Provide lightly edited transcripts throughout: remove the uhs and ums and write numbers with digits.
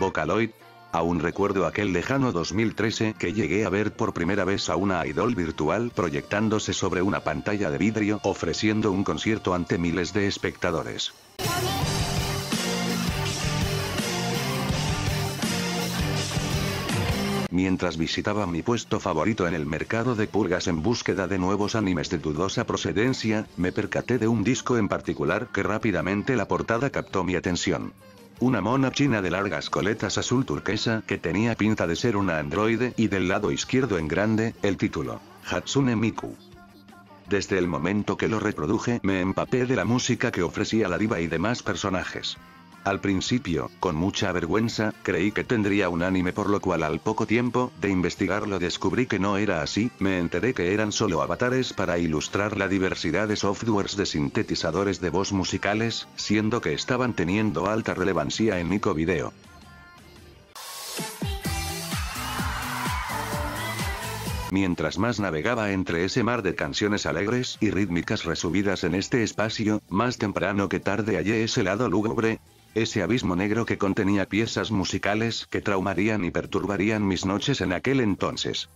Vocaloid. Aún recuerdo aquel lejano 2013 que llegué a ver por primera vez a una idol virtual proyectándose sobre una pantalla de vidrio ofreciendo un concierto ante miles de espectadores. Mientras visitaba mi puesto favorito en el mercado de pulgas en búsqueda de nuevos animes de dudosa procedencia, me percaté de un disco en particular que rápidamente la portada captó mi atención. Una mona china de largas coletas azul turquesa que tenía pinta de ser una androide y del lado izquierdo en grande, el título, Hatsune Miku. Desde el momento que lo reproduje me empapé de la música que ofrecía la diva y demás personajes. Al principio, con mucha vergüenza, creí que tendría un anime por lo cual al poco tiempo de investigarlo descubrí que no era así, me enteré que eran solo avatares para ilustrar la diversidad de softwares de sintetizadores de voz musicales, siendo que estaban teniendo alta relevancia en Nico Video. Mientras más navegaba entre ese mar de canciones alegres y rítmicas resubidas en este espacio, más temprano que tarde hallé ese lado lúgubre, ese abismo negro que contenía piezas musicales que traumarían y perturbarían mis noches en aquel entonces.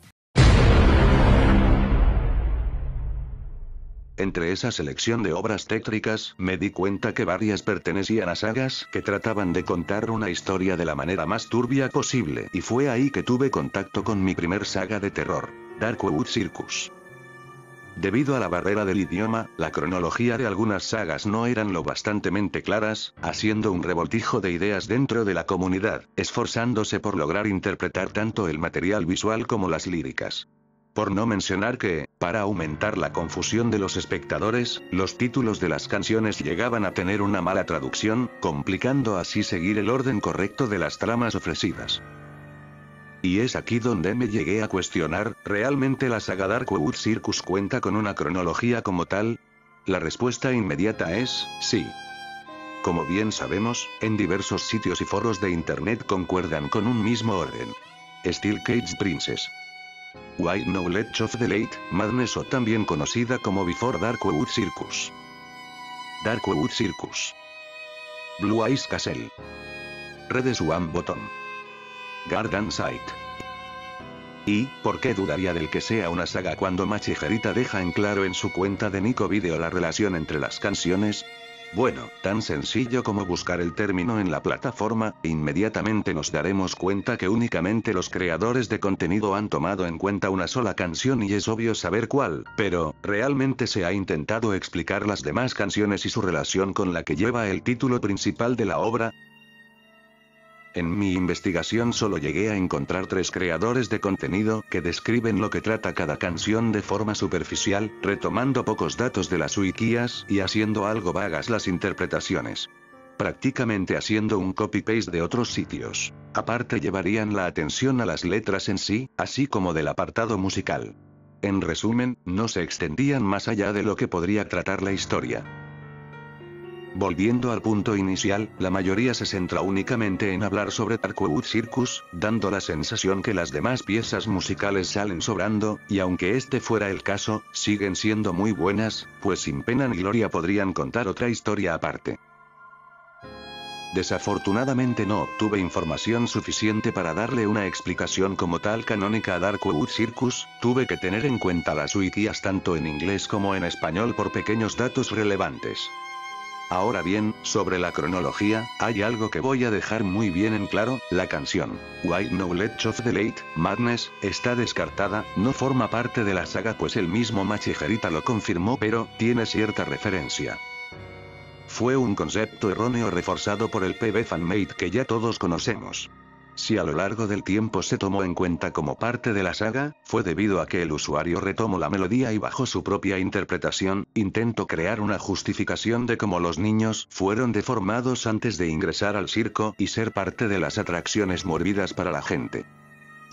Entre esa selección de obras tétricas, me di cuenta que varias pertenecían a sagas que trataban de contar una historia de la manera más turbia posible, y fue ahí que tuve contacto con mi primer saga de terror, Darkwood Circus. Debido a la barrera del idioma, la cronología de algunas sagas no eran lo bastantemente claras, haciendo un revoltijo de ideas dentro de la comunidad, esforzándose por lograr interpretar tanto el material visual como las líricas. Por no mencionar que, para aumentar la confusión de los espectadores, los títulos de las canciones llegaban a tener una mala traducción, complicando así seguir el orden correcto de las tramas ofrecidas. Y es aquí donde me llegué a cuestionar, ¿realmente la saga Darkwood Circus cuenta con una cronología como tal? La respuesta inmediata es, sí. Como bien sabemos, en diversos sitios y foros de internet concuerdan con un mismo orden. Steel Cage Princess. White Knowledge of the Late Madness, o también conocida como Before Darkwood Circus. Darkwood Circus. Blue Eyes Castle. Red Swan Bottom. Garden Site. ¿Y por qué dudaría del que sea una saga cuando Machijerita deja en claro en su cuenta de Nico Video la relación entre las canciones? Bueno, tan sencillo como buscar el término en la plataforma, e inmediatamente nos daremos cuenta que únicamente los creadores de contenido han tomado en cuenta una sola canción y es obvio saber cuál, pero, ¿realmente se ha intentado explicar las demás canciones y su relación con la que lleva el título principal de la obra? En mi investigación solo llegué a encontrar 3 creadores de contenido que describen lo que trata cada canción de forma superficial, retomando pocos datos de las wikías y haciendo algo vagas las interpretaciones. Prácticamente haciendo un copy-paste de otros sitios. Aparte llevarían la atención a las letras en sí, así como del apartado musical. En resumen, no se extendían más allá de lo que podría tratar la historia. Volviendo al punto inicial, la mayoría se centra únicamente en hablar sobre Darkwood Circus, dando la sensación que las demás piezas musicales salen sobrando, y aunque este fuera el caso, siguen siendo muy buenas, pues sin pena ni gloria podrían contar otra historia aparte. Desafortunadamente no obtuve información suficiente para darle una explicación como tal canónica a Darkwood Circus, tuve que tener en cuenta las wikías tanto en inglés como en español por pequeños datos relevantes. Ahora bien, sobre la cronología, hay algo que voy a dejar muy bien en claro, la canción, White Knowledge of the Late Madness, está descartada, no forma parte de la saga pues el mismo Machijerita lo confirmó pero, tiene cierta referencia. Fue un concepto erróneo reforzado por el PB fanmade que ya todos conocemos. Si a lo largo del tiempo se tomó en cuenta como parte de la saga, fue debido a que el usuario retomó la melodía y bajo su propia interpretación, intentó crear una justificación de cómo los niños fueron deformados antes de ingresar al circo y ser parte de las atracciones morbidas para la gente.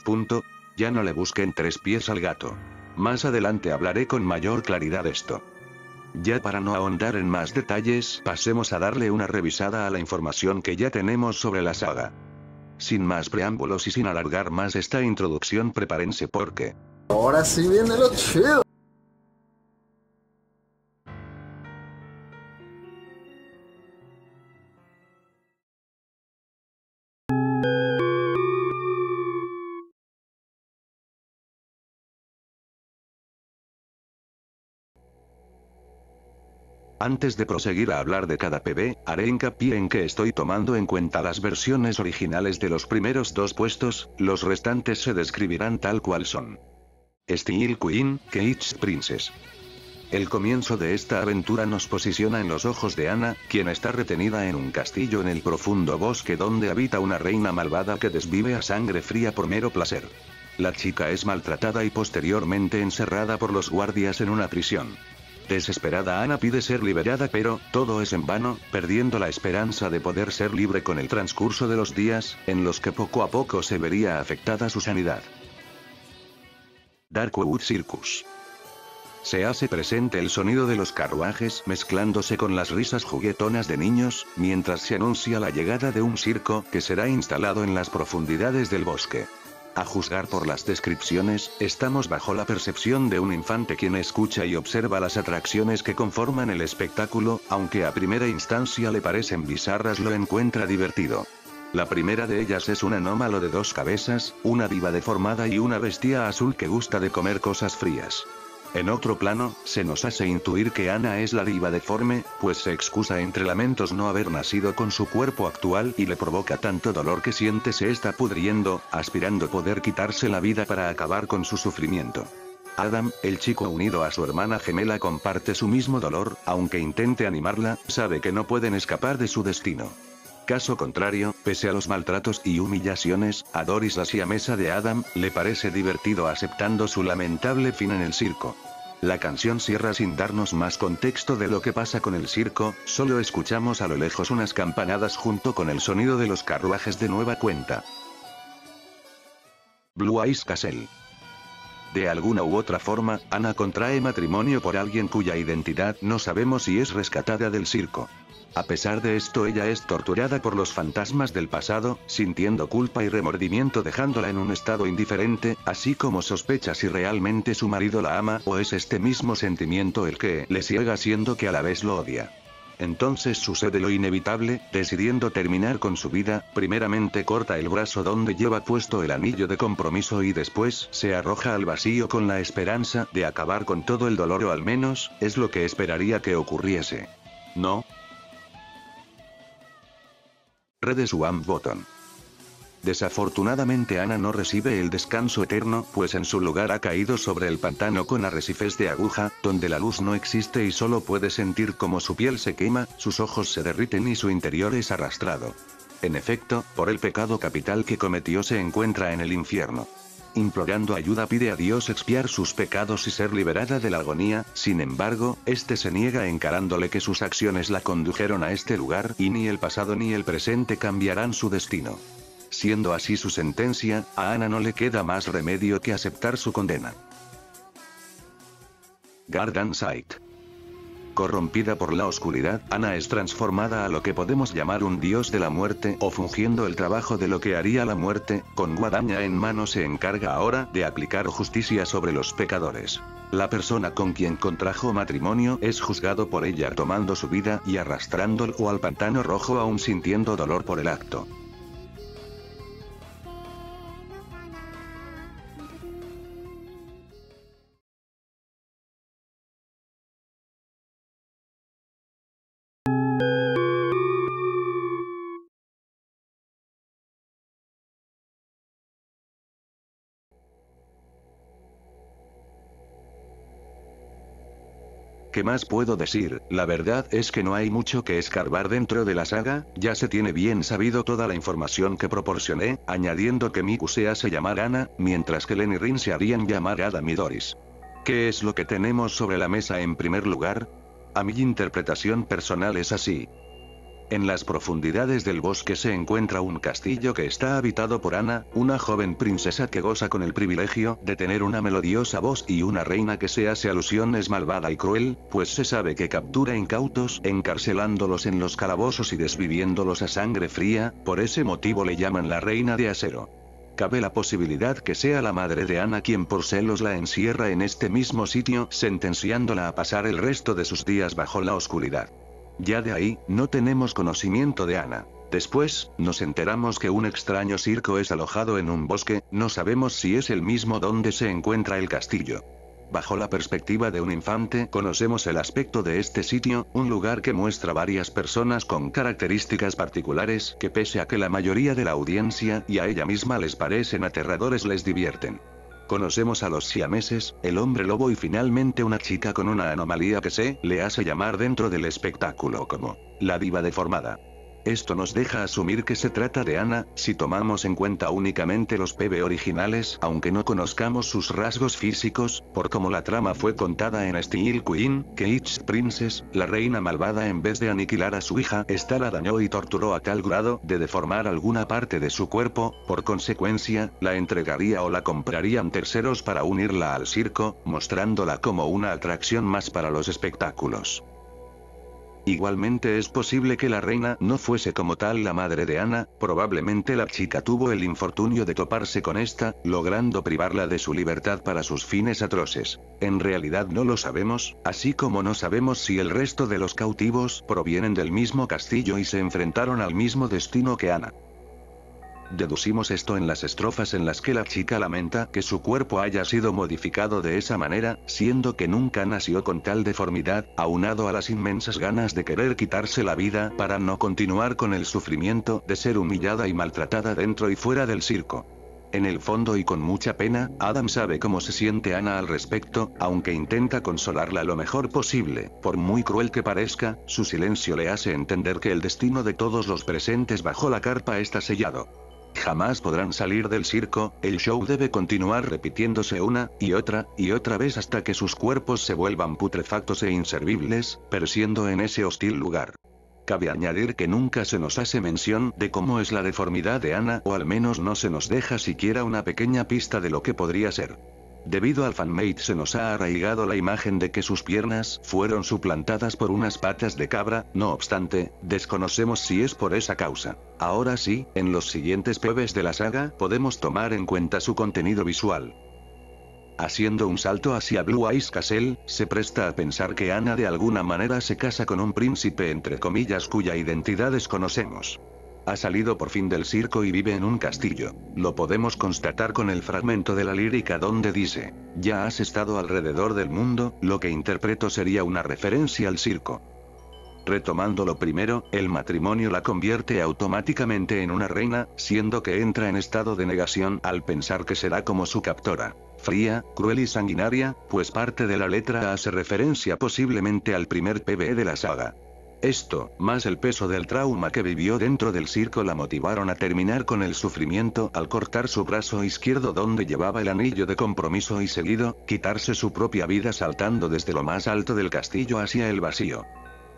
Punto. Ya no le busquen 3 pies al gato. Más adelante hablaré con mayor claridad esto. Ya para no ahondar en más detalles, pasemos a darle una revisada a la información que ya tenemos sobre la saga. Sin más preámbulos y sin alargar más esta introducción, prepárense porque... ahora sí viene lo chido. Antes de proseguir a hablar de cada PB, haré hincapié en que estoy tomando en cuenta las versiones originales de los primeros dos puestos, los restantes se describirán tal cual son. Steel Queen, Cage Princess. El comienzo de esta aventura nos posiciona en los ojos de Anna, quien está retenida en un castillo en el profundo bosque donde habita una reina malvada que desvive a sangre fría por mero placer. La chica es maltratada y posteriormente encerrada por los guardias en una prisión. Desesperada, Anna pide ser liberada, pero todo es en vano, perdiendo la esperanza de poder ser libre con el transcurso de los días, en los que poco a poco se vería afectada su sanidad. Darkwood Circus. Se hace presente el sonido de los carruajes mezclándose con las risas juguetonas de niños, mientras se anuncia la llegada de un circo que será instalado en las profundidades del bosque. A juzgar por las descripciones, estamos bajo la percepción de un infante quien escucha y observa las atracciones que conforman el espectáculo, aunque a primera instancia le parecen bizarras, lo encuentra divertido. La primera de ellas es un anómalo de 2 cabezas, una diva deformada y una bestia azul que gusta de comer cosas frías. En otro plano, se nos hace intuir que Anna es la diva deforme, pues se excusa entre lamentos no haber nacido con su cuerpo actual y le provoca tanto dolor que siente se está pudriendo, aspirando poder quitarse la vida para acabar con su sufrimiento. Adam, el chico unido a su hermana gemela, comparte su mismo dolor, aunque intente animarla, sabe que no pueden escapar de su destino. Caso contrario, pese a los maltratos y humillaciones, a Doris, la siamesa de Adam, le parece divertido aceptando su lamentable fin en el circo. La canción cierra sin darnos más contexto de lo que pasa con el circo, solo escuchamos a lo lejos unas campanadas junto con el sonido de los carruajes de nueva cuenta. Blue Eyes Castle. De alguna u otra forma, Anna contrae matrimonio por alguien cuya identidad no sabemos y es rescatada del circo. A pesar de esto, ella es torturada por los fantasmas del pasado, sintiendo culpa y remordimiento dejándola en un estado indiferente, así como sospecha si realmente su marido la ama o es este mismo sentimiento el que le ciega, siendo que a la vez lo odia. Entonces sucede lo inevitable, decidiendo terminar con su vida, primeramente corta el brazo donde lleva puesto el anillo de compromiso y después se arroja al vacío con la esperanza de acabar con todo el dolor, o al menos, es lo que esperaría que ocurriese. ¿No? Red Swan Bottom. Desafortunadamente Anna no recibe el descanso eterno, pues en su lugar ha caído sobre el pantano con arrecifes de aguja, donde la luz no existe y solo puede sentir cómo su piel se quema, sus ojos se derriten y su interior es arrastrado. En efecto, por el pecado capital que cometió se encuentra en el infierno. Implorando ayuda pide a Dios expiar sus pecados y ser liberada de la agonía, sin embargo, este se niega encarándole que sus acciones la condujeron a este lugar y ni el pasado ni el presente cambiarán su destino. Siendo así su sentencia, a Anna no le queda más remedio que aceptar su condena. Garden Sight. Corrompida por la oscuridad, Anna es transformada a lo que podemos llamar un dios de la muerte, o fungiendo el trabajo de lo que haría la muerte, con guadaña en mano se encarga ahora de aplicar justicia sobre los pecadores. La persona con quien contrajo matrimonio es juzgado por ella tomando su vida y arrastrándolo al pantano rojo aún sintiendo dolor por el acto. ¿Qué más puedo decir? La verdad es que no hay mucho que escarbar dentro de la saga, ya se tiene bien sabido toda la información que proporcioné, añadiendo que Miku se hace llamar Anna, mientras que Len y Rin se harían llamar Adam y Doris. ¿Qué es lo que tenemos sobre la mesa en primer lugar? A mi interpretación personal es así. En las profundidades del bosque se encuentra un castillo que está habitado por Anna, una joven princesa que goza con el privilegio de tener una melodiosa voz y una reina que se hace alusión es malvada y cruel, pues se sabe que captura incautos encarcelándolos en los calabozos y desviviéndolos a sangre fría, por ese motivo le llaman la reina de acero. Cabe la posibilidad que sea la madre de Anna quien por celos la encierra en este mismo sitio, sentenciándola a pasar el resto de sus días bajo la oscuridad. Ya de ahí, no tenemos conocimiento de Anna. Después, nos enteramos que un extraño circo es alojado en un bosque, no sabemos si es el mismo donde se encuentra el castillo. Bajo la perspectiva de un infante, conocemos el aspecto de este sitio, un lugar que muestra varias personas con características particulares, que pese a que la mayoría de la audiencia y a ella misma les parecen aterradores, les divierten. Conocemos a los siameses, el hombre lobo y finalmente una chica con una anomalía que se le hace llamar dentro del espectáculo como la diva deformada. Esto nos deja asumir que se trata de Anna, si tomamos en cuenta únicamente los PV originales, aunque no conozcamos sus rasgos físicos, por como la trama fue contada en Steel Queen, que Itch Princess, la reina malvada, en vez de aniquilar a su hija, esta la dañó y torturó a tal grado de deformar alguna parte de su cuerpo, por consecuencia, la entregaría o la comprarían terceros para unirla al circo, mostrándola como una atracción más para los espectáculos. Igualmente es posible que la reina no fuese como tal la madre de Anna, probablemente la chica tuvo el infortunio de toparse con esta, logrando privarla de su libertad para sus fines atroces. En realidad no lo sabemos, así como no sabemos si el resto de los cautivos provienen del mismo castillo y se enfrentaron al mismo destino que Anna. Deducimos esto en las estrofas en las que la chica lamenta que su cuerpo haya sido modificado de esa manera, siendo que nunca nació con tal deformidad, aunado a las inmensas ganas de querer quitarse la vida para no continuar con el sufrimiento de ser humillada y maltratada dentro y fuera del circo. En el fondo y con mucha pena, Adam sabe cómo se siente Anna al respecto, aunque intenta consolarla lo mejor posible. Por muy cruel que parezca, su silencio le hace entender que el destino de todos los presentes bajo la carpa está sellado. Jamás podrán salir del circo, el show debe continuar repitiéndose una y otra vez hasta que sus cuerpos se vuelvan putrefactos e inservibles, pereciendo en ese hostil lugar. Cabe añadir que nunca se nos hace mención de cómo es la deformidad de Anna, o al menos no se nos deja siquiera una pequeña pista de lo que podría ser. Debido al fanmade se nos ha arraigado la imagen de que sus piernas fueron suplantadas por unas patas de cabra, no obstante, desconocemos si es por esa causa. Ahora sí, en los siguientes PVs de la saga, podemos tomar en cuenta su contenido visual. Haciendo un salto hacia Blue Eyes Castle, se presta a pensar que Anna de alguna manera se casa con un príncipe entre comillas cuya identidad desconocemos. Ha salido por fin del circo y vive en un castillo. Lo podemos constatar con el fragmento de la lírica donde dice: "Ya has estado alrededor del mundo", lo que interpreto sería una referencia al circo. Retomando lo primero, el matrimonio la convierte automáticamente en una reina, siendo que entra en estado de negación al pensar que será como su captora. Fría, cruel y sanguinaria, pues parte de la letra hace referencia posiblemente al primer PV de la saga. Esto, más el peso del trauma que vivió dentro del circo, la motivaron a terminar con el sufrimiento al cortar su brazo izquierdo donde llevaba el anillo de compromiso y seguido, quitarse su propia vida saltando desde lo más alto del castillo hacia el vacío.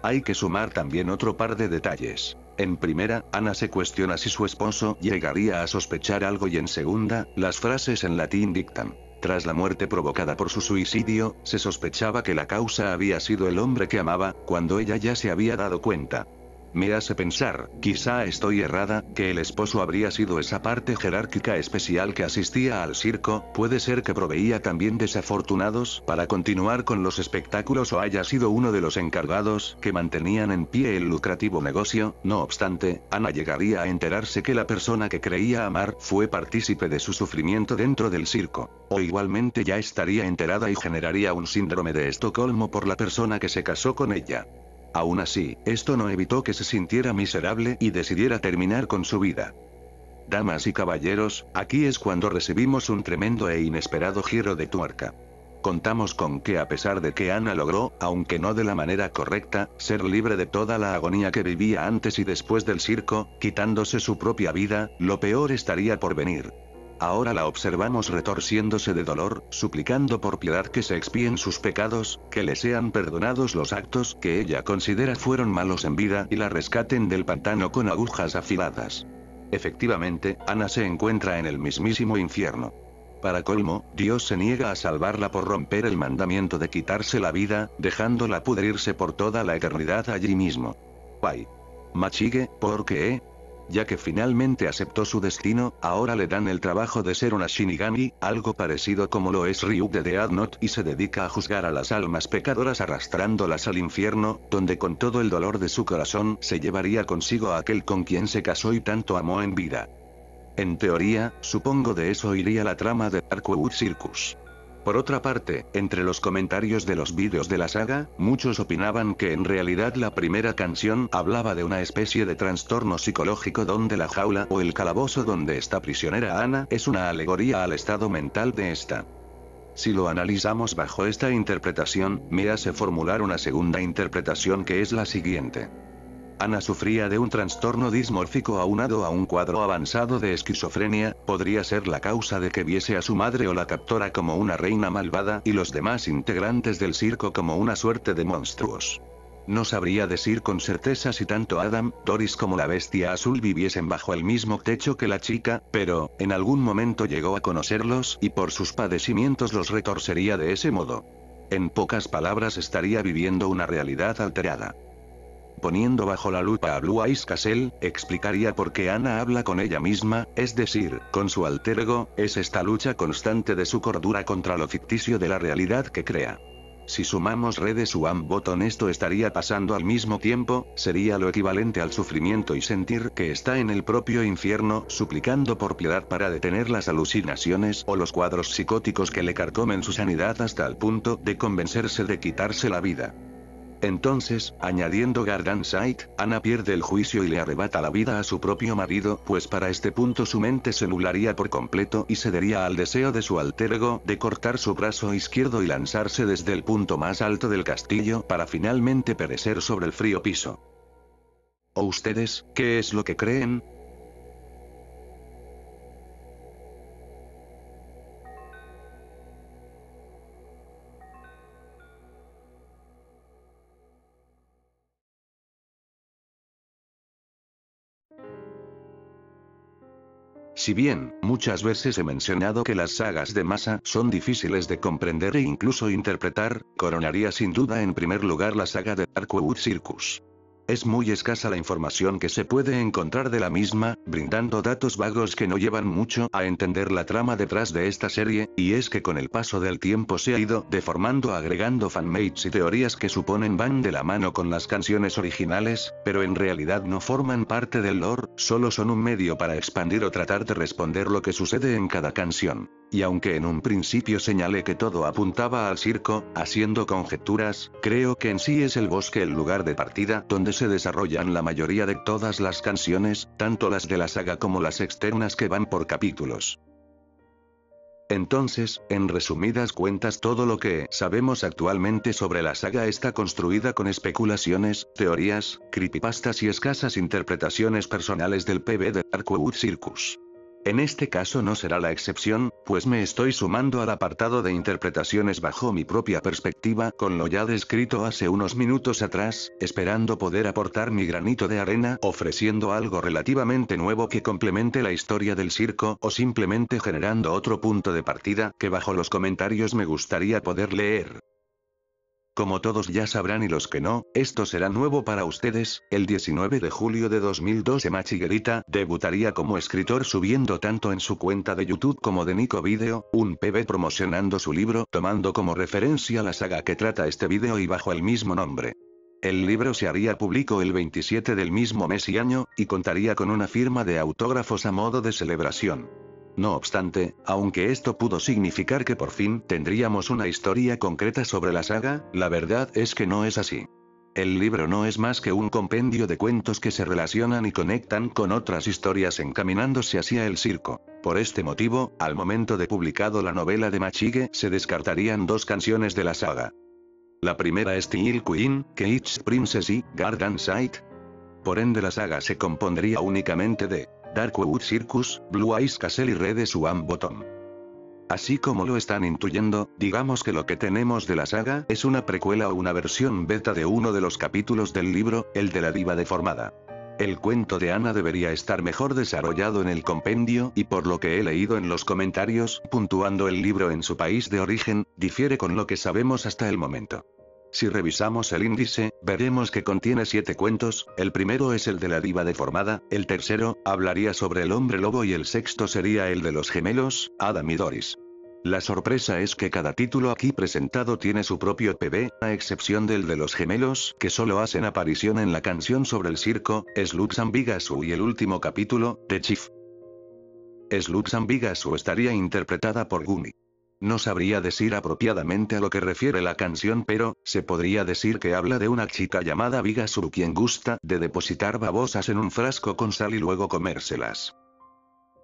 Hay que sumar también otro par de detalles. En primera, Anna se cuestiona si su esposo llegaría a sospechar algo, y en segunda, las frases en latín dictan: tras la muerte provocada por su suicidio, se sospechaba que la causa había sido el hombre que amaba, cuando ella ya se había dado cuenta. Me hace pensar, quizá estoy errada, que el esposo habría sido esa parte jerárquica especial que asistía al circo, puede ser que proveía también desafortunados para continuar con los espectáculos, o haya sido uno de los encargados que mantenían en pie el lucrativo negocio. No obstante, Anna llegaría a enterarse que la persona que creía amar fue partícipe de su sufrimiento dentro del circo. O igualmente ya estaría enterada y generaría un síndrome de Estocolmo por la persona que se casó con ella. Aún así, esto no evitó que se sintiera miserable y decidiera terminar con su vida. Damas y caballeros, aquí es cuando recibimos un tremendo e inesperado giro de tuerca. Contamos con que, a pesar de que Anna logró, aunque no de la manera correcta, ser libre de toda la agonía que vivía antes y después del circo, quitándose su propia vida, lo peor estaría por venir. Ahora la observamos retorciéndose de dolor, suplicando por piedad que se expíen sus pecados, que le sean perdonados los actos que ella considera fueron malos en vida y la rescaten del pantano con agujas afiladas. Efectivamente, Anna se encuentra en el mismísimo infierno. Para colmo, Dios se niega a salvarla por romper el mandamiento de quitarse la vida, dejándola pudrirse por toda la eternidad allí mismo. Why? Machige, ¿por qué? Ya que finalmente aceptó su destino, ahora le dan el trabajo de ser una Shinigami, algo parecido como lo es Ryuk de Death Note, y se dedica a juzgar a las almas pecadoras arrastrándolas al infierno, donde con todo el dolor de su corazón se llevaría consigo a aquel con quien se casó y tanto amó en vida. En teoría, supongo de eso iría la trama de Darkwood Circus. Por otra parte, entre los comentarios de los vídeos de la saga, muchos opinaban que en realidad la primera canción hablaba de una especie de trastorno psicológico donde la jaula o el calabozo donde está prisionera Anna es una alegoría al estado mental de esta. Si lo analizamos bajo esta interpretación, me hace formular una segunda interpretación que es la siguiente. Anna sufría de un trastorno dismórfico aunado a un cuadro avanzado de esquizofrenia, podría ser la causa de que viese a su madre o la captora como una reina malvada y los demás integrantes del circo como una suerte de monstruos. No sabría decir con certeza si tanto Adam, Doris como la bestia azul viviesen bajo el mismo techo que la chica, pero, en algún momento llegó a conocerlos y por sus padecimientos los retorcería de ese modo. En pocas palabras estaría viviendo una realidad alterada. Poniendo bajo la lupa a Blue Eyes Castle, explicaría por qué Anna habla con ella misma, es decir, con su alter ego, es esta lucha constante de su cordura contra lo ficticio de la realidad que crea. Si sumamos Red Swan Bottom esto estaría pasando al mismo tiempo, sería lo equivalente al sufrimiento y sentir que está en el propio infierno, suplicando por piedad para detener las alucinaciones o los cuadros psicóticos que le carcomen su sanidad hasta el punto de convencerse de quitarse la vida. Entonces, añadiendo Garden Sight, Anna pierde el juicio y le arrebata la vida a su propio marido, pues para este punto su mente se nublaría por completo y cedería al deseo de su alter ego de cortar su brazo izquierdo y lanzarse desde el punto más alto del castillo para finalmente perecer sobre el frío piso. ¿O ustedes, qué es lo que creen? Si bien, muchas veces he mencionado que las sagas de Masa son difíciles de comprender e incluso interpretar, coronaría sin duda en primer lugar la saga de Darkwood Circus. Es muy escasa la información que se puede encontrar de la misma, brindando datos vagos que no llevan mucho a entender la trama detrás de esta serie, y es que con el paso del tiempo se ha ido deformando agregando fanmates y teorías que suponen van de la mano con las canciones originales, pero en realidad no forman parte del lore, solo son un medio para expandir o tratar de responder lo que sucede en cada canción. Y aunque en un principio señalé que todo apuntaba al circo, haciendo conjeturas, creo que en sí es el bosque el lugar de partida donde se desarrollan la mayoría de todas las canciones, tanto las de la saga como las externas que van por capítulos. Entonces, en resumidas cuentas todo lo que sabemos actualmente sobre la saga está construida con especulaciones, teorías, creepypastas y escasas interpretaciones personales del PB de Darkwood Circus. En este caso no será la excepción, pues me estoy sumando al apartado de interpretaciones bajo mi propia perspectiva con lo ya descrito hace unos minutos atrás, esperando poder aportar mi granito de arena ofreciendo algo relativamente nuevo que complemente la historia del circo o simplemente generando otro punto de partida que bajo los comentarios me gustaría poder leer. Como todos ya sabrán y los que no, esto será nuevo para ustedes, el 19 de julio de 2012 Machiguerita debutaría como escritor subiendo tanto en su cuenta de YouTube como de Nico Video, un PB promocionando su libro tomando como referencia la saga que trata este video y bajo el mismo nombre. El libro se haría público el 27 del mismo mes y año, y contaría con una firma de autógrafos a modo de celebración. No obstante, aunque esto pudo significar que por fin tendríamos una historia concreta sobre la saga, la verdad es que no es así. El libro no es más que un compendio de cuentos que se relacionan y conectan con otras historias encaminándose hacia el circo. Por este motivo, al momento de publicado la novela de Machige, se descartarían dos canciones de la saga. La primera es Steel Queen, Cage Princess y Garden Sight. Por ende la saga se compondría únicamente de Darkwood Circus, Blue Eyes Castle y Red Swan Bottom. Así como lo están intuyendo, digamos que lo que tenemos de la saga es una precuela o una versión beta de uno de los capítulos del libro, el de la diva deformada. El cuento de Anna debería estar mejor desarrollado en el compendio y por lo que he leído en los comentarios, puntuando el libro en su país de origen, difiere con lo que sabemos hasta el momento. Si revisamos el índice, veremos que contiene 7 cuentos, el primero es el de la diva deformada, el tercero, hablaría sobre el hombre lobo y el sexto sería el de los gemelos, Adam y Doris. La sorpresa es que cada título aquí presentado tiene su propio PB, a excepción del de los gemelos, que solo hacen aparición en la canción sobre el circo, Sluts and Bigasu y el último capítulo, The Chief. Sluts and Bigasu estaría interpretada por Gumi. No sabría decir apropiadamente a lo que refiere la canción, pero se podría decir que habla de una chica llamada Bigasuru quien gusta de depositar babosas en un frasco con sal y luego comérselas.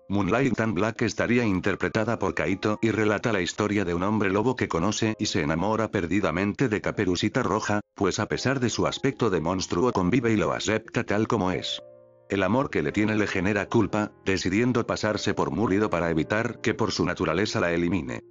Moonlight and Black estaría interpretada por Kaito y relata la historia de un hombre lobo que conoce y se enamora perdidamente de Caperucita Roja, pues a pesar de su aspecto de monstruo convive y lo acepta tal como es. El amor que le tiene le genera culpa, decidiendo pasarse por Murido para evitar que por su naturaleza la elimine.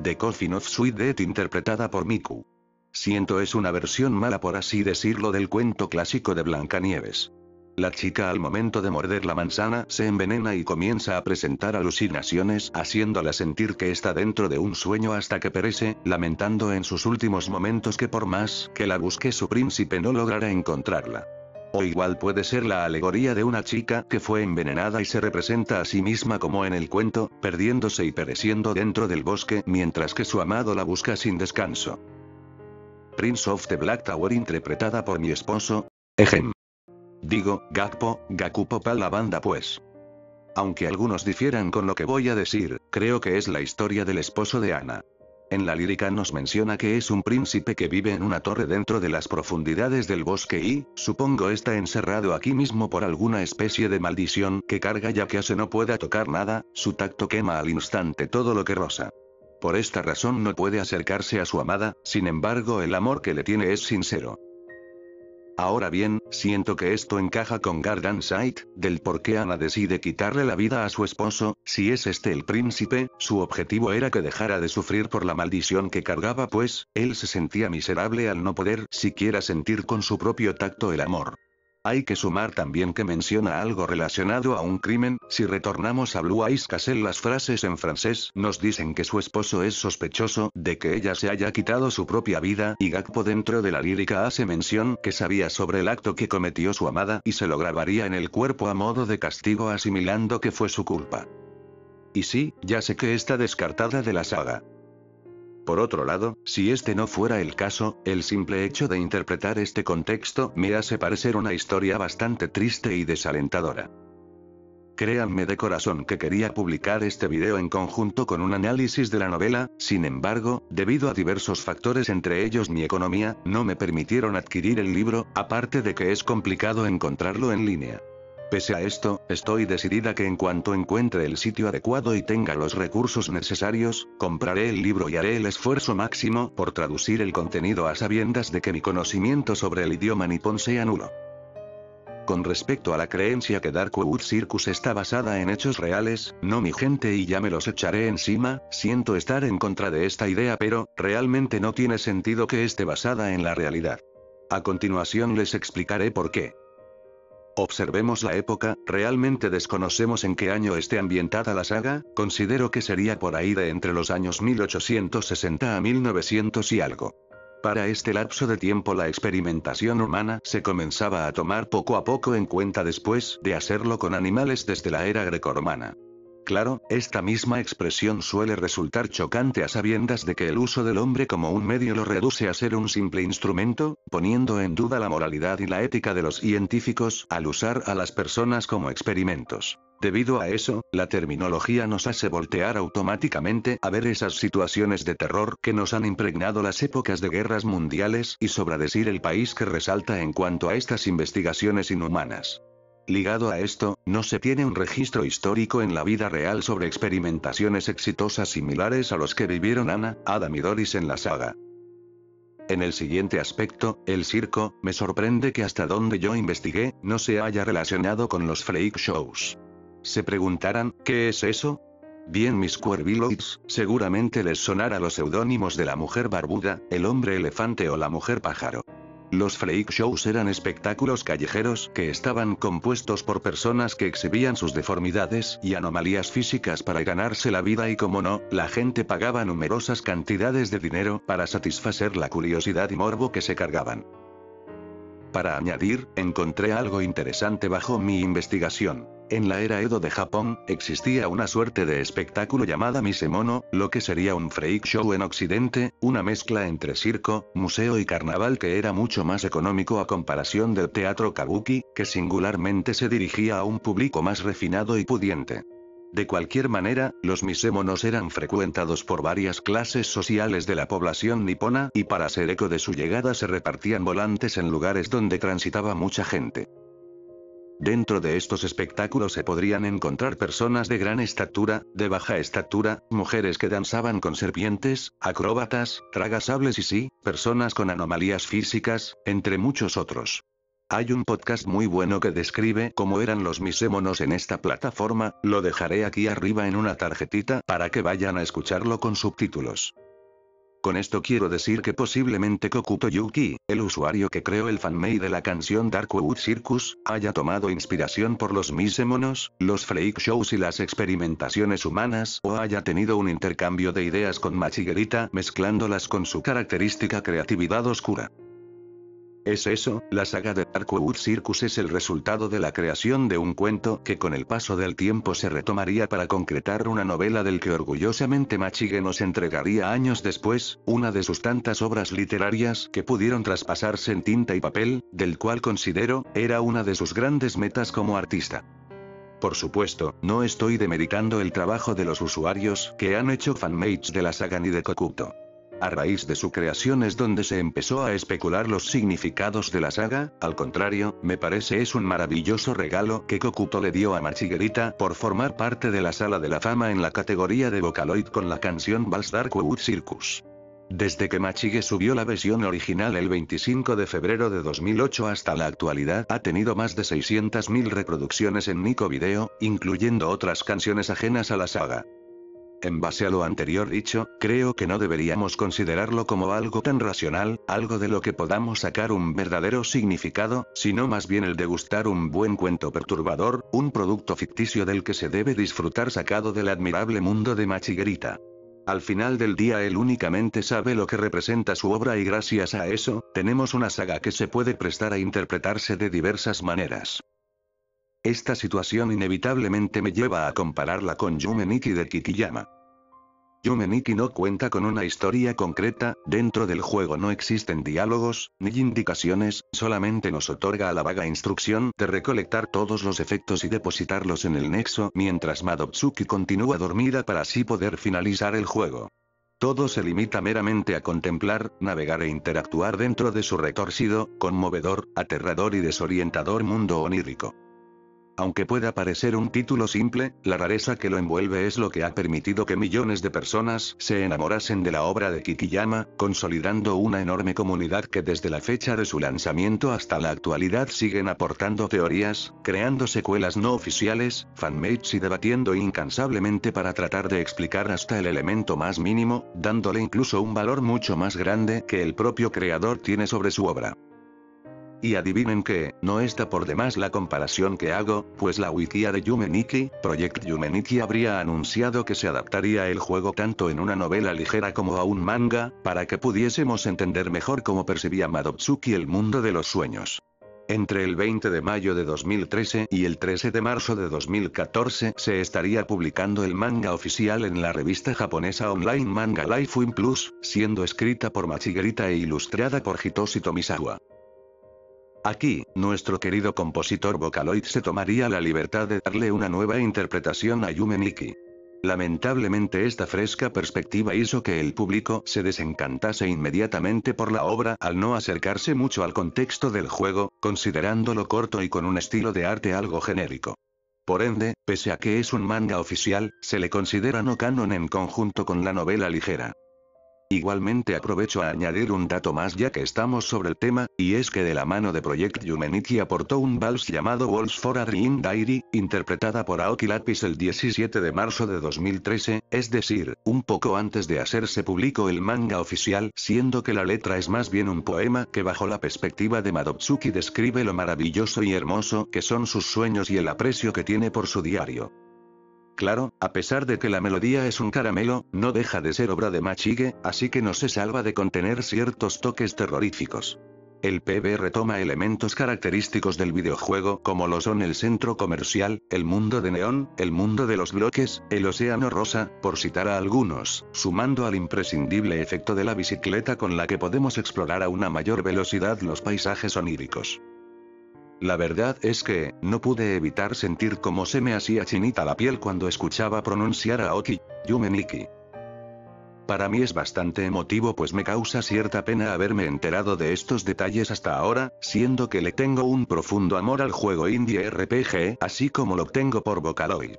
The Coffin of Sweet Death interpretada por Miku. Siento es una versión mala por así decirlo del cuento clásico de Blancanieves. La chica al momento de morder la manzana se envenena y comienza a presentar alucinaciones, haciéndola sentir que está dentro de un sueño hasta que perece, lamentando en sus últimos momentos que por más que la busque su príncipe no logrará encontrarla. O igual puede ser la alegoría de una chica que fue envenenada y se representa a sí misma como en el cuento, perdiéndose y pereciendo dentro del bosque mientras que su amado la busca sin descanso. Prince of the Black Tower interpretada por mi esposo, Ejem. Digo, Gakupo para la banda pues. Aunque algunos difieran con lo que voy a decir, creo que es la historia del esposo de Anna. En la lírica nos menciona que es un príncipe que vive en una torre dentro de las profundidades del bosque y, supongo está encerrado aquí mismo por alguna especie de maldición que carga ya que no pueda tocar nada, su tacto quema al instante todo lo que roza. Por esta razón no puede acercarse a su amada, sin embargo el amor que le tiene es sincero. Ahora bien, siento que esto encaja con Garden Sight, del por qué Anna decide quitarle la vida a su esposo, si es este el príncipe, su objetivo era que dejara de sufrir por la maldición que cargaba pues, él se sentía miserable al no poder siquiera sentir con su propio tacto el amor. Hay que sumar también que menciona algo relacionado a un crimen, si retornamos a Blue Eyes Castle las frases en francés nos dicen que su esposo es sospechoso de que ella se haya quitado su propia vida y Gakpo dentro de la lírica hace mención que sabía sobre el acto que cometió su amada y se lo grabaría en el cuerpo a modo de castigo asimilando que fue su culpa. Y sí, ya sé que está descartada de la saga. Por otro lado, si este no fuera el caso, el simple hecho de interpretar este contexto me hace parecer una historia bastante triste y desalentadora. Créanme de corazón que quería publicar este video en conjunto con un análisis de la novela, sin embargo, debido a diversos factores entre ellos mi economía, no me permitieron adquirir el libro, aparte de que es complicado encontrarlo en línea. Pese a esto, estoy decidida que en cuanto encuentre el sitio adecuado y tenga los recursos necesarios, compraré el libro y haré el esfuerzo máximo por traducir el contenido a sabiendas de que mi conocimiento sobre el idioma nipón sea nulo. Con respecto a la creencia que Darkwood Circus está basada en hechos reales, no mi gente y ya me los echaré encima, siento estar en contra de esta idea pero, realmente no tiene sentido que esté basada en la realidad. A continuación les explicaré por qué. Observemos la época, realmente desconocemos en qué año esté ambientada la saga, considero que sería por ahí de entre los años 1860 a 1900 y algo. Para este lapso de tiempo la experimentación humana se comenzaba a tomar poco a poco en cuenta después de hacerlo con animales desde la era grecorromana. Claro, esta misma expresión suele resultar chocante a sabiendas de que el uso del hombre como un medio lo reduce a ser un simple instrumento, poniendo en duda la moralidad y la ética de los científicos al usar a las personas como experimentos. Debido a eso, la terminología nos hace voltear automáticamente a ver esas situaciones de terror que nos han impregnado las épocas de guerras mundiales y sobradecir el país que resalta en cuanto a estas investigaciones inhumanas. Ligado a esto, no se tiene un registro histórico en la vida real sobre experimentaciones exitosas similares a los que vivieron Anna, Adam y Doris en la saga. En el siguiente aspecto, el circo, me sorprende que hasta donde yo investigué, no se haya relacionado con los freak shows. Se preguntarán, ¿qué es eso? Bien mis Cuerviloids, seguramente les sonará los seudónimos de la mujer barbuda, el hombre elefante o la mujer pájaro. Los freak shows eran espectáculos callejeros que estaban compuestos por personas que exhibían sus deformidades y anomalías físicas para ganarse la vida y como no, la gente pagaba numerosas cantidades de dinero para satisfacer la curiosidad y morbo que se cargaban. Para añadir, encontré algo interesante bajo mi investigación. En la era Edo de Japón, existía una suerte de espectáculo llamada Misemono, lo que sería un freak show en Occidente, una mezcla entre circo, museo y carnaval que era mucho más económico a comparación del teatro kabuki, que singularmente se dirigía a un público más refinado y pudiente. De cualquier manera, los misémonos eran frecuentados por varias clases sociales de la población nipona, y para hacer eco de su llegada se repartían volantes en lugares donde transitaba mucha gente. Dentro de estos espectáculos se podrían encontrar personas de gran estatura, de baja estatura, mujeres que danzaban con serpientes, acróbatas, tragasables y sí, personas con anomalías físicas, entre muchos otros. Hay un podcast muy bueno que describe cómo eran los misémonos en esta plataforma, lo dejaré aquí arriba en una tarjetita para que vayan a escucharlo con subtítulos. Con esto quiero decir que posiblemente Kokuto Yuki, el usuario que creó el fanmade de la canción Darkwood Circus, haya tomado inspiración por los misémonos, los freak shows y las experimentaciones humanas, o haya tenido un intercambio de ideas con Machigerita mezclándolas con su característica creatividad oscura. Es eso, la saga de Darkwood Circus es el resultado de la creación de un cuento que con el paso del tiempo se retomaría para concretar una novela del que orgullosamente Machige nos entregaría años después, una de sus tantas obras literarias que pudieron traspasarse en tinta y papel, del cual considero, era una de sus grandes metas como artista. Por supuesto, no estoy demeritando el trabajo de los usuarios que han hecho fanmates de la saga ni de Kokuto. A raíz de su creación es donde se empezó a especular los significados de la saga, al contrario, me parece es un maravilloso regalo que Kokuto le dio a Machigerita por formar parte de la sala de la fama en la categoría de Vocaloid con la canción Vals Darkwood Circus. Desde que Machige subió la versión original el 25 de febrero de 2008 hasta la actualidad ha tenido más de 600.000 reproducciones en Nico Video, incluyendo otras canciones ajenas a la saga. En base a lo anterior dicho, creo que no deberíamos considerarlo como algo tan racional, algo de lo que podamos sacar un verdadero significado, sino más bien el degustar un buen cuento perturbador, un producto ficticio del que se debe disfrutar sacado del admirable mundo de Machigerita. Al final del día él únicamente sabe lo que representa su obra y gracias a eso, tenemos una saga que se puede prestar a interpretarse de diversas maneras. Esta situación inevitablemente me lleva a compararla con Yume Nikki de Kikiyama. Yume Nikki no cuenta con una historia concreta, dentro del juego no existen diálogos, ni indicaciones, solamente nos otorga la vaga instrucción de recolectar todos los efectos y depositarlos en el nexo mientras Madotsuki continúa dormida para así poder finalizar el juego. Todo se limita meramente a contemplar, navegar e interactuar dentro de su retorcido, conmovedor, aterrador y desorientador mundo onírico. Aunque pueda parecer un título simple, la rareza que lo envuelve es lo que ha permitido que millones de personas se enamorasen de la obra de Kikiyama, consolidando una enorme comunidad que desde la fecha de su lanzamiento hasta la actualidad siguen aportando teorías, creando secuelas no oficiales, fanmates y debatiendo incansablemente para tratar de explicar hasta el elemento más mínimo, dándole incluso un valor mucho más grande que el propio creador tiene sobre su obra. Y adivinen qué, no está por demás la comparación que hago, pues la wikia de Yume Nikki, Project Yume Nikki habría anunciado que se adaptaría el juego tanto en una novela ligera como a un manga, para que pudiésemos entender mejor cómo percibía Madotsuki el mundo de los sueños. Entre el 20 de mayo de 2013 y el 13 de marzo de 2014 se estaría publicando el manga oficial en la revista japonesa online Manga Life Win Plus, siendo escrita por Machigerita e ilustrada por Hitoshi Tomisawa. Aquí, nuestro querido compositor Vocaloid se tomaría la libertad de darle una nueva interpretación a Yume Nikki. Lamentablemente esta fresca perspectiva hizo que el público se desencantase inmediatamente por la obra al no acercarse mucho al contexto del juego, considerándolo corto y con un estilo de arte algo genérico. Por ende, pese a que es un manga oficial, se le considera no canon en conjunto con la novela ligera. Igualmente aprovecho a añadir un dato más ya que estamos sobre el tema, y es que de la mano de Project Yume Nikki aportó un vals llamado Waltz for a Dream Diary, interpretada por Aoki Lapis el 17 de marzo de 2013, es decir, un poco antes de hacerse público el manga oficial, siendo que la letra es más bien un poema que bajo la perspectiva de Madotsuki describe lo maravilloso y hermoso que son sus sueños y el aprecio que tiene por su diario. Claro, a pesar de que la melodía es un caramelo, no deja de ser obra de Machige, así que no se salva de contener ciertos toques terroríficos. El PB retoma elementos característicos del videojuego como lo son el centro comercial, el mundo de neón, el mundo de los bloques, el océano rosa, por citar a algunos, sumando al imprescindible efecto de la bicicleta con la que podemos explorar a una mayor velocidad los paisajes oníricos. La verdad es que, no pude evitar sentir cómo se me hacía chinita la piel cuando escuchaba pronunciar a Aoki Yume Nikki. Para mí es bastante emotivo pues me causa cierta pena haberme enterado de estos detalles hasta ahora, siendo que le tengo un profundo amor al juego indie RPG, así como lo tengo por Vocaloid.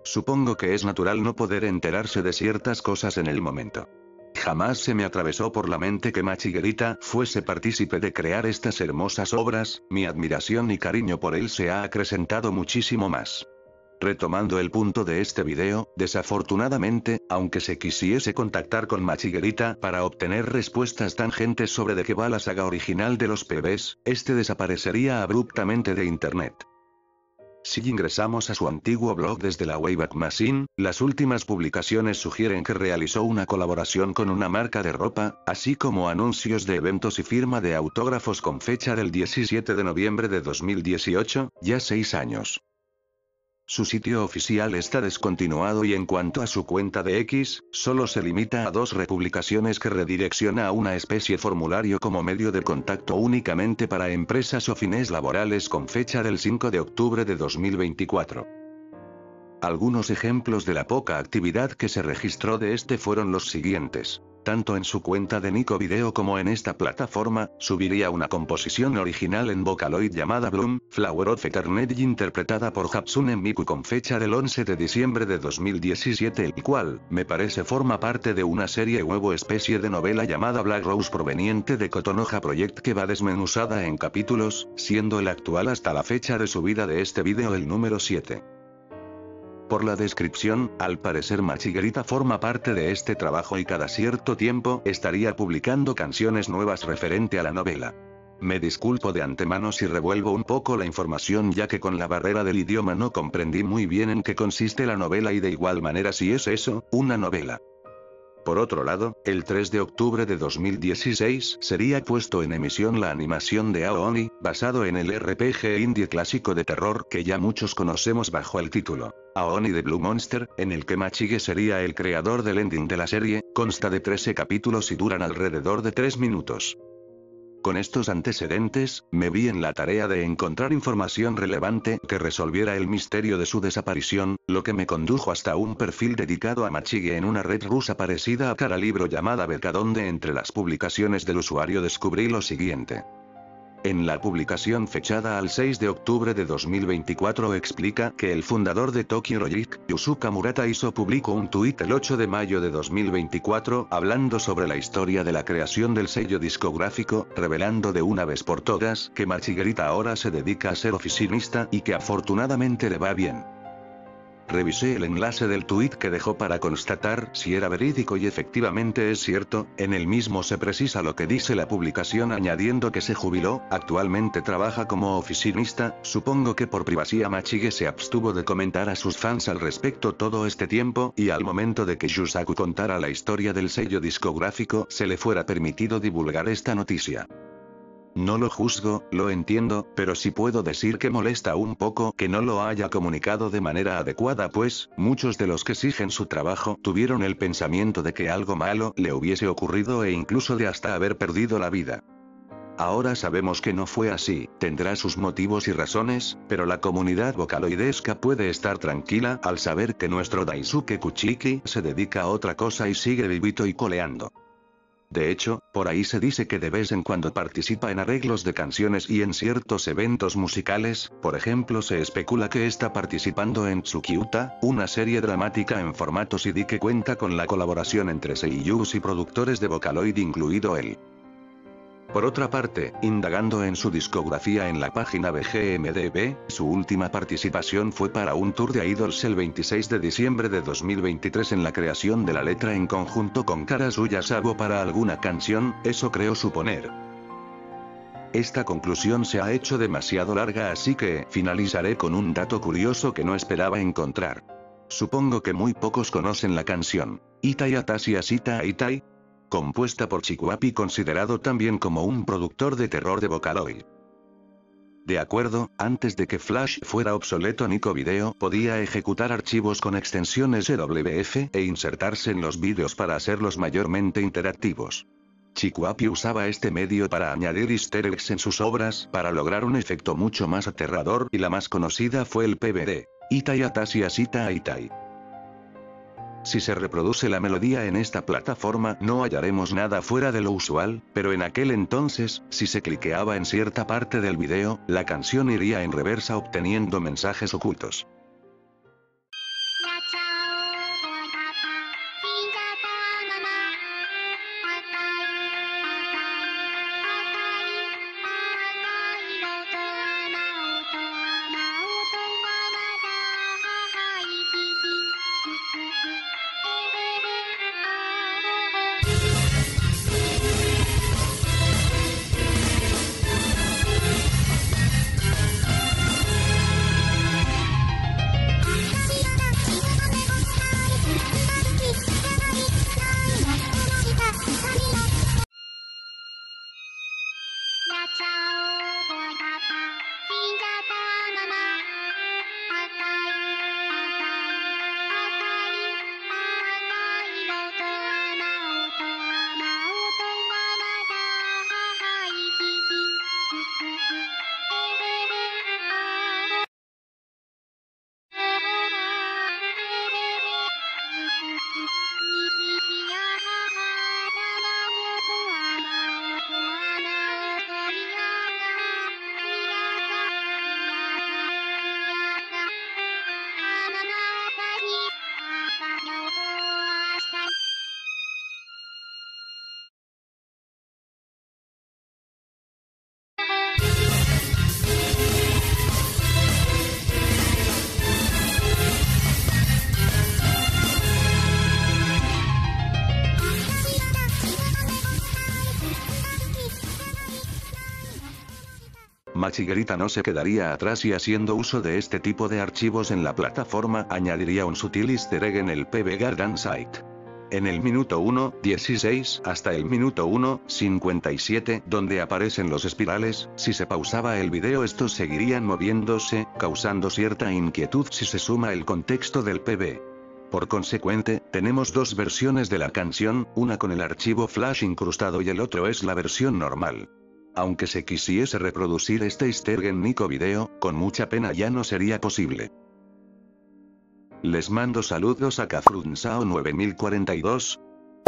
Supongo que es natural no poder enterarse de ciertas cosas en el momento. Jamás se me atravesó por la mente que Machiguerita fuese partícipe de crear estas hermosas obras, mi admiración y cariño por él se ha acrecentado muchísimo más. Retomando el punto de este video, desafortunadamente, aunque se quisiese contactar con Machiguerita para obtener respuestas tangentes sobre de qué va la saga original de los PBs, este desaparecería abruptamente de internet. Si ingresamos a su antiguo blog desde la Wayback Machine, las últimas publicaciones sugieren que realizó una colaboración con una marca de ropa, así como anuncios de eventos y firma de autógrafos con fecha del 17 de noviembre de 2018, ya 6 años. Su sitio oficial está descontinuado y en cuanto a su cuenta de X, solo se limita a 2 republicaciones que redirecciona a una especie formulario como medio de contacto únicamente para empresas o fines laborales con fecha del 5 de octubre de 2024. Algunos ejemplos de la poca actividad que se registró de este fueron los siguientes. Tanto en su cuenta de Nico Video como en esta plataforma, subiría una composición original en Vocaloid llamada Bloom, Flower of Eternity interpretada por Hatsune Miku con fecha del 11 de diciembre de 2017 el cual, me parece forma parte de una serie huevo especie de novela llamada Black Rose proveniente de Kotonoha Project que va desmenuzada en capítulos, siendo el actual hasta la fecha de subida de este video el número 7. Por la descripción, al parecer Machiguerita forma parte de este trabajo y cada cierto tiempo estaría publicando canciones nuevas referente a la novela. Me disculpo de antemano si revuelvo un poco la información ya que con la barrera del idioma no comprendí muy bien en qué consiste la novela y de igual manera si es eso, una novela. Por otro lado, el 3 de octubre de 2016 sería puesto en emisión la animación de Aoni, basado en el RPG indie clásico de terror que ya muchos conocemos bajo el título Aoni the Blue Monster, en el que Machige sería el creador del ending de la serie, consta de 13 capítulos y duran alrededor de 3 minutos. Con estos antecedentes, me vi en la tarea de encontrar información relevante que resolviera el misterio de su desaparición, lo que me condujo hasta un perfil dedicado a Machige en una red rusa parecida a Caralibro llamada Beka donde entre las publicaciones del usuario descubrí lo siguiente. En la publicación fechada al 6 de octubre de 2024 explica que el fundador de Tokyo Logic, Yusuke Murata publicó un tuit el 8 de mayo de 2024 hablando sobre la historia de la creación del sello discográfico, revelando de una vez por todas que Machiguerita ahora se dedica a ser oficinista y que afortunadamente le va bien. Revisé el enlace del tuit que dejó para constatar si era verídico y efectivamente es cierto, en el mismo se precisa lo que dice la publicación añadiendo que se jubiló, actualmente trabaja como oficinista, supongo que por privacidad Machige se abstuvo de comentar a sus fans al respecto todo este tiempo y al momento de que Yusaku contara la historia del sello discográfico se le fuera permitido divulgar esta noticia. No lo juzgo, lo entiendo, pero sí puedo decir que molesta un poco que no lo haya comunicado de manera adecuada pues, muchos de los que exigen su trabajo tuvieron el pensamiento de que algo malo le hubiese ocurrido e incluso de hasta haber perdido la vida. Ahora sabemos que no fue así, tendrá sus motivos y razones, pero la comunidad vocaloidesca puede estar tranquila al saber que nuestro Daisuke Kuchiki se dedica a otra cosa y sigue vivito y coleando. De hecho, por ahí se dice que de vez en cuando participa en arreglos de canciones y en ciertos eventos musicales, por ejemplo se especula que está participando en Tsukiuta, una serie dramática en formato CD que cuenta con la colaboración entre seiyūs y productores de Vocaloid incluido él. Por otra parte, indagando en su discografía en la página BGMDB, su última participación fue para un tour de Idols el 26 de diciembre de 2023 en la creación de la letra en conjunto con Karasuya Sabo para alguna canción, eso creo suponer. Esta conclusión se ha hecho demasiado larga así que finalizaré con un dato curioso que no esperaba encontrar. Supongo que muy pocos conocen la canción Itai Atashi Ashita Itai, compuesta por Chikuapi considerado también como un productor de terror de Vocaloid. De acuerdo, antes de que Flash fuera obsoleto Nico Video podía ejecutar archivos con extensiones EWF e insertarse en los vídeos para hacerlos mayormente interactivos. Chikuapi usaba este medio para añadir easter eggs en sus obras para lograr un efecto mucho más aterrador, y la más conocida fue el PBD. Itai Atashi Asita Itai. Si se reproduce la melodía en esta plataforma no hallaremos nada fuera de lo usual, pero en aquel entonces, si se cliqueaba en cierta parte del video, la canción iría en reversa obteniendo mensajes ocultos. Machigerita no se quedaría atrás y haciendo uso de este tipo de archivos en la plataforma añadiría un sutil easter egg en el PB Garden Site. En el minuto 1:16 hasta el minuto 1:57 donde aparecen los espirales, si se pausaba el video estos seguirían moviéndose, causando cierta inquietud si se suma el contexto del PB. Por consecuente, tenemos dos versiones de la canción, una con el archivo flash incrustado y el otro es la versión normal. Aunque se quisiese reproducir este easter egg en Nico Video, con mucha pena ya no sería posible. Les mando saludos a Kafrunsao 9042,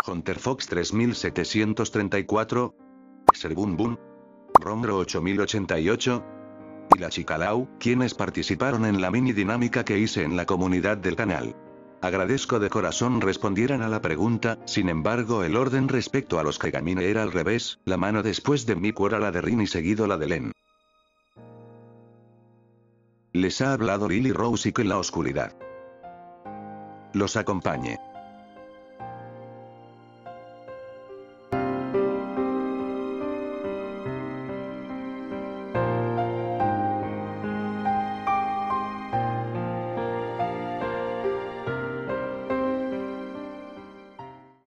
Hunterfox 3734, Serbumbun, Romro 8088, y la Chicalau, quienes participaron en la mini dinámica que hice en la comunidad del canal. Agradezco de corazón respondieran a la pregunta, sin embargo el orden respecto a los Kegamine era al revés, la mano después de Miku era la de Rin y seguido la de Len. Les ha hablado Lily Rose y que la oscuridad los acompañe.